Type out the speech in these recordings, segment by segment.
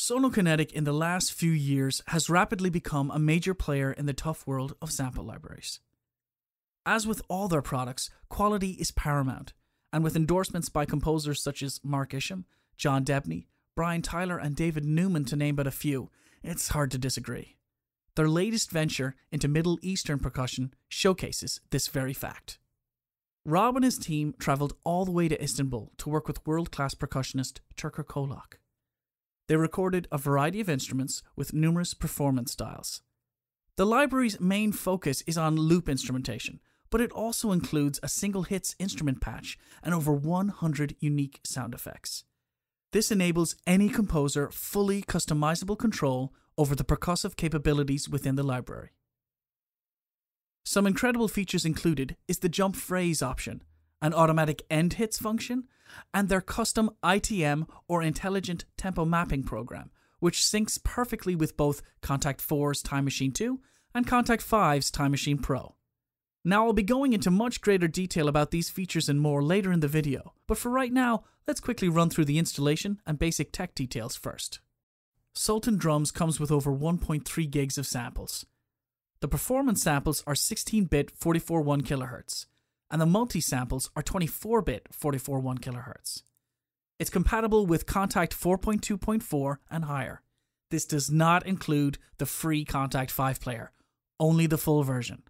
Sonokinetic in the last few years has rapidly become a major player in the tough world of sample libraries. As with all their products, quality is paramount, and with endorsements by composers such as Mark Isham, John Debney, Brian Tyler and David Newman to name but a few, it's hard to disagree. Their latest venture into Middle Eastern percussion showcases this very fact. Rob and his team travelled all the way to Istanbul to work with world-class percussionist Turker Kolak. They recorded a variety of instruments with numerous performance styles. The library's main focus is on loop instrumentation, but it also includes a single hits instrument patch and over 100 unique sound effects. This enables any composer fully customizable control over the percussive capabilities within the library. Some incredible features included is the jump phrase option, an automatic end hits function, and their custom ITM or intelligent tempo mapping program, which syncs perfectly with both Kontakt 4's Time Machine 2 and Kontakt 5's Time Machine Pro. Now I'll be going into much greater detail about these features and more later in the video, but for right now, let's quickly run through the installation and basic tech details first. Sultan Drums comes with over 1.3 gigs of samples. The performance samples are 16-bit 44.1 kHz, and the multi-samples are 24-bit 44.1 kHz. It's compatible with Kontakt 4.2.4 and higher. This does not include the free Kontakt 5 player, only the full version.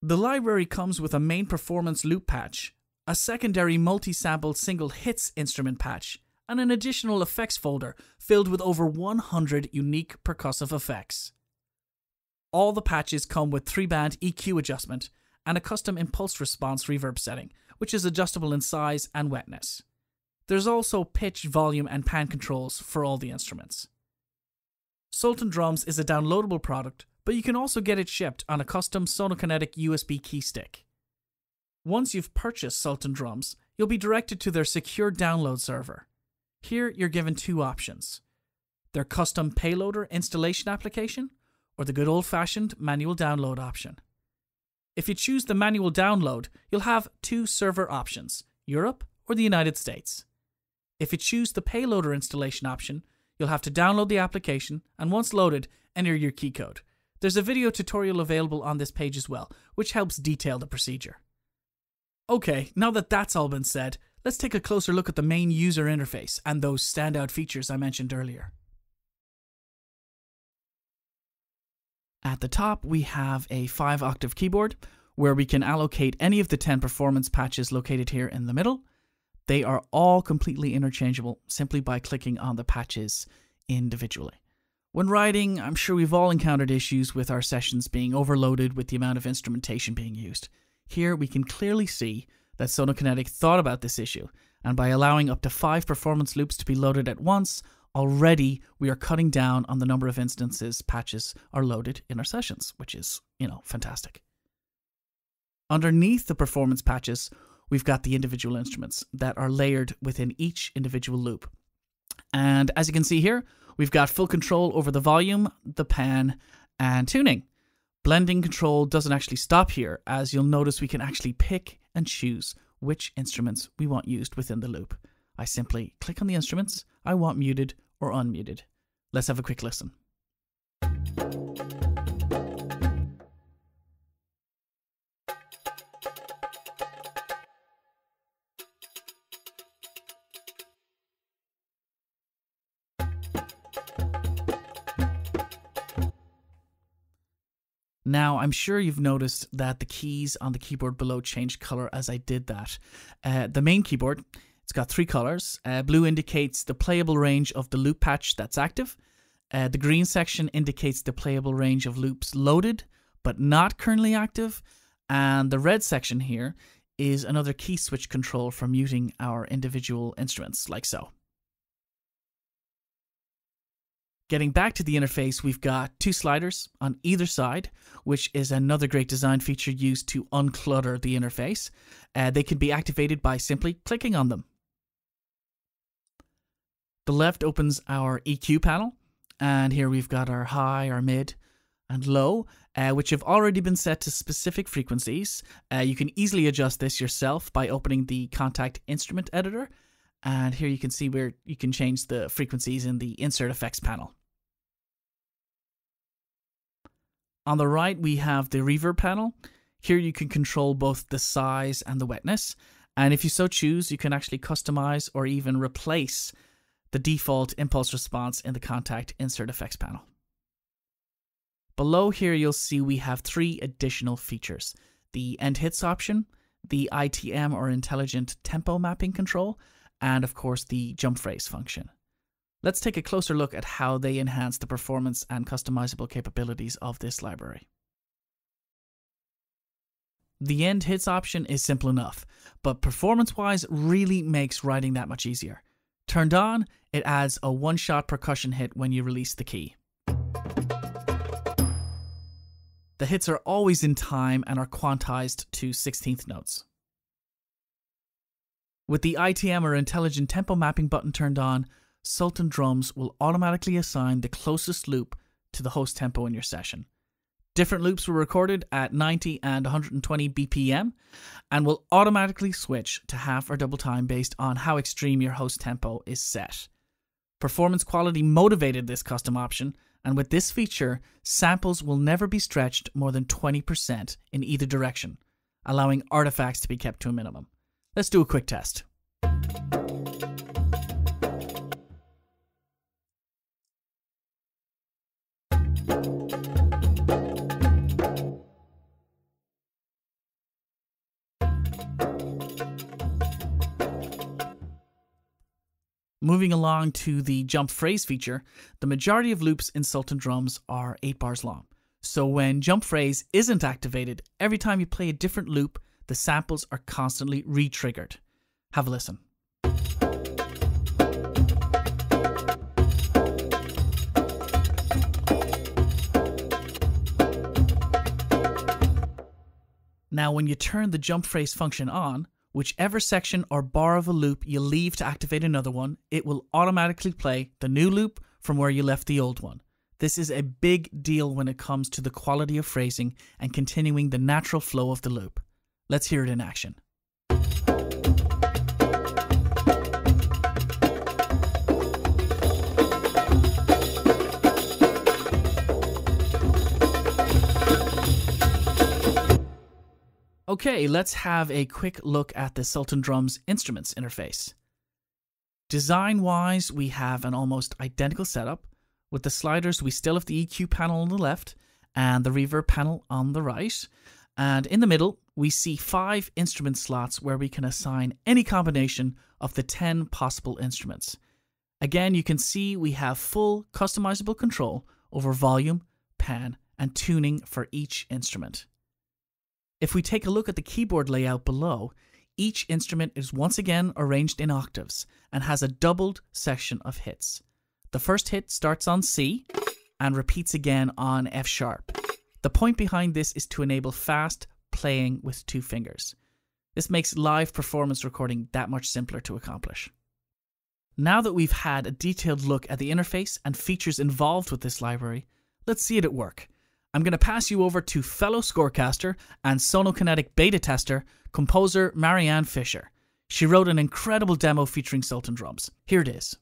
The library comes with a main performance loop patch, a secondary multi-sample single hits instrument patch, and an additional effects folder filled with over 100 unique percussive effects. All the patches come with 3-band EQ adjustment and a custom impulse response reverb setting, which is adjustable in size and wetness. There's also pitch, volume, and pan controls for all the instruments. Sultan Drums is a downloadable product, but you can also get it shipped on a custom Sonokinetic USB key stick. Once you've purchased Sultan Drums, you'll be directed to their secure download server. Here you're given two options: their custom payloader installation application, or the good old-fashioned manual download option. If you choose the manual download, you'll have two server options, Europe or the United States. If you choose the payloader installation option, you'll have to download the application and once loaded, enter your key code. There's a video tutorial available on this page as well, which helps detail the procedure. Okay, now that that's all been said, let's take a closer look at the main user interface and those standout features I mentioned earlier. At the top, we have a 5-octave keyboard where we can allocate any of the 10 performance patches located here in the middle. They are all completely interchangeable simply by clicking on the patches individually. When writing, I'm sure we've all encountered issues with our sessions being overloaded with the amount of instrumentation being used. Here we can clearly see that Sonokinetic thought about this issue, and by allowing up to 5 performance loops to be loaded at once, already we are cutting down on the number of instances patches are loaded in our sessions, which is, fantastic. Underneath the performance patches, we've got the individual instruments that are layered within each individual loop. And as you can see here, we've got full control over the volume, the pan, and tuning. Blending control doesn't actually stop here, as you'll notice we can actually pick and choose which instruments we want used within the loop. I simply click on the instruments I want muted or unmuted. Let's have a quick listen. Now, I'm sure you've noticed that the keys on the keyboard below changed color as I did that. The main keyboard, it's got 3 colors. Blue indicates the playable range of the loop patch that's active. The green section indicates the playable range of loops loaded, but not currently active. And the red section here is another key switch control for muting our individual instruments, like so. Getting back to the interface, we've got 2 sliders on either side, which is another great design feature used to unclutter the interface. They can be activated by simply clicking on them. The left opens our EQ panel, and here we've got our high, our mid, and low, which have already been set to specific frequencies. You can easily adjust this yourself by opening the Kontakt instrument editor And here you can see where you can change the frequencies in the Insert Effects panel. On the right, we have the Reverb panel. Here you can control both the size and the wetness. And if you so choose, you can actually customize or even replace the default impulse response in the Contact Insert Effects panel. Below here, you'll see we have 3 additional features: the End Hits option, the ITM or Intelligent Tempo Mapping control, and of course the Jump Phrase function. Let's take a closer look at how they enhance the performance and customizable capabilities of this library. The End Hits option is simple enough, but performance-wise really makes writing that much easier. Turned on, it adds a one-shot percussion hit when you release the key. The hits are always in time and are quantized to 16th notes. With the ITM or Intelligent Tempo Mapping button turned on, Sultan drums will automatically assign the closest loop to the host tempo in your session. Different loops were recorded at 90 and 120 BPM and will automatically switch to half or double time based on how extreme your host tempo is set. Performance quality motivated this custom option, and with this feature, samples will never be stretched more than 20% in either direction, allowing artifacts to be kept to a minimum. Let's do a quick test. Moving along to the Jump Phrase feature, the majority of loops in Sultan drums are 8 bars long. So when Jump Phrase isn't activated, every time you play a different loop, the samples are constantly re-triggered. Have a listen. Now when you turn the Jump Phrase function on, whichever section or bar of a loop you leave to activate another one, it will automatically play the new loop from where you left the old one. This is a big deal when it comes to the quality of phrasing and continuing the natural flow of the loop. Let's hear it in action. Okay, let's have a quick look at the Sultan Drums Instruments interface. Design-wise, we have an almost identical setup. With the sliders, we still have the EQ panel on the left and the Reverb panel on the right. And in the middle, we see 5 instrument slots where we can assign any combination of the 10 possible instruments. Again, you can see we have full customizable control over volume, pan, and tuning for each instrument. If we take a look at the keyboard layout below, each instrument is once again arranged in octaves and has a doubled section of hits. The first hit starts on C and repeats again on F sharp. The point behind this is to enable fast playing with 2 fingers. This makes live performance recording that much simpler to accomplish. Now that we've had a detailed look at the interface and features involved with this library, let's see it at work. I'm going to pass you over to fellow scorecaster and Sonokinetic beta tester, composer Marianne Fisher. She wrote an incredible demo featuring Sultan drums. Here it is.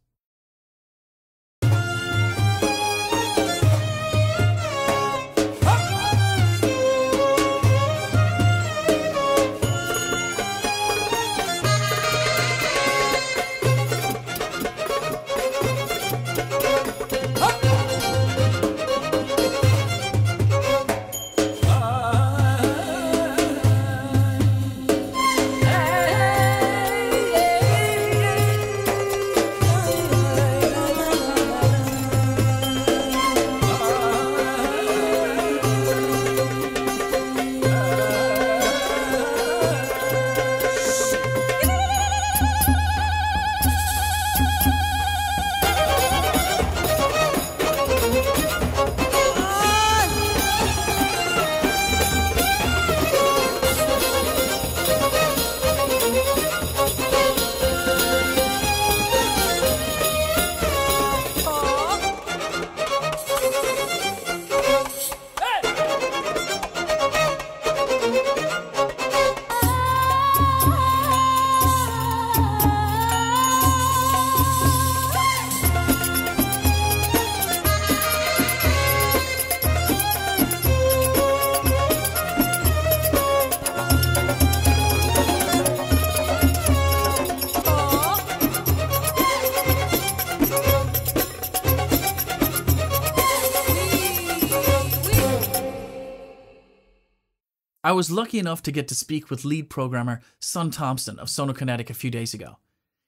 I was lucky enough to get to speak with lead programmer Sultan of Sonokinetic a few days ago.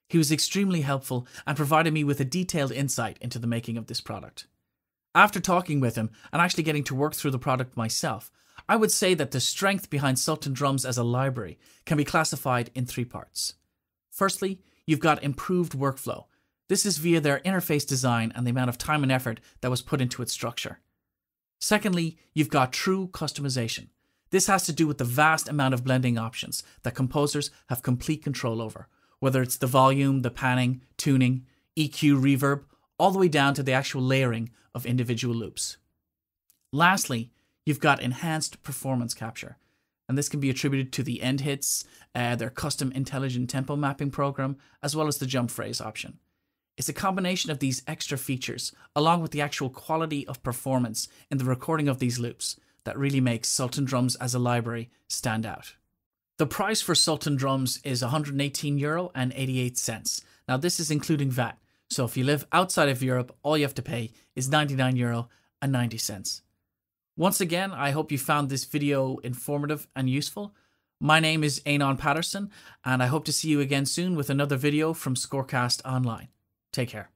He was extremely helpful and provided me with a detailed insight into the making of this product. After talking with him and actually getting to work through the product myself, I would say that the strength behind Sultan drums as a library can be classified in 3 parts. Firstly, you've got improved workflow. This is via their interface design and the amount of time and effort that was put into its structure. Secondly, you've got true customization. This has to do with the vast amount of blending options that composers have complete control over, whether it's the volume, the panning, tuning, EQ, reverb, all the way down to the actual layering of individual loops. Lastly, you've got enhanced performance capture, and this can be attributed to the end hits, their custom intelligent tempo mapping program, as well as the jump phrase option. It's a combination of these extra features, along with the actual quality of performance in the recording of these loops, that really makes Sultan drums as a library stand out. The price for Sultan drums is €118.88. Now this is including VAT, so if you live outside of Europe, all you have to pay is €99.90. Once again, I hope you found this video informative and useful. My name is Anon Patterson, and I hope to see you again soon with another video from Scorecast Online. Take care.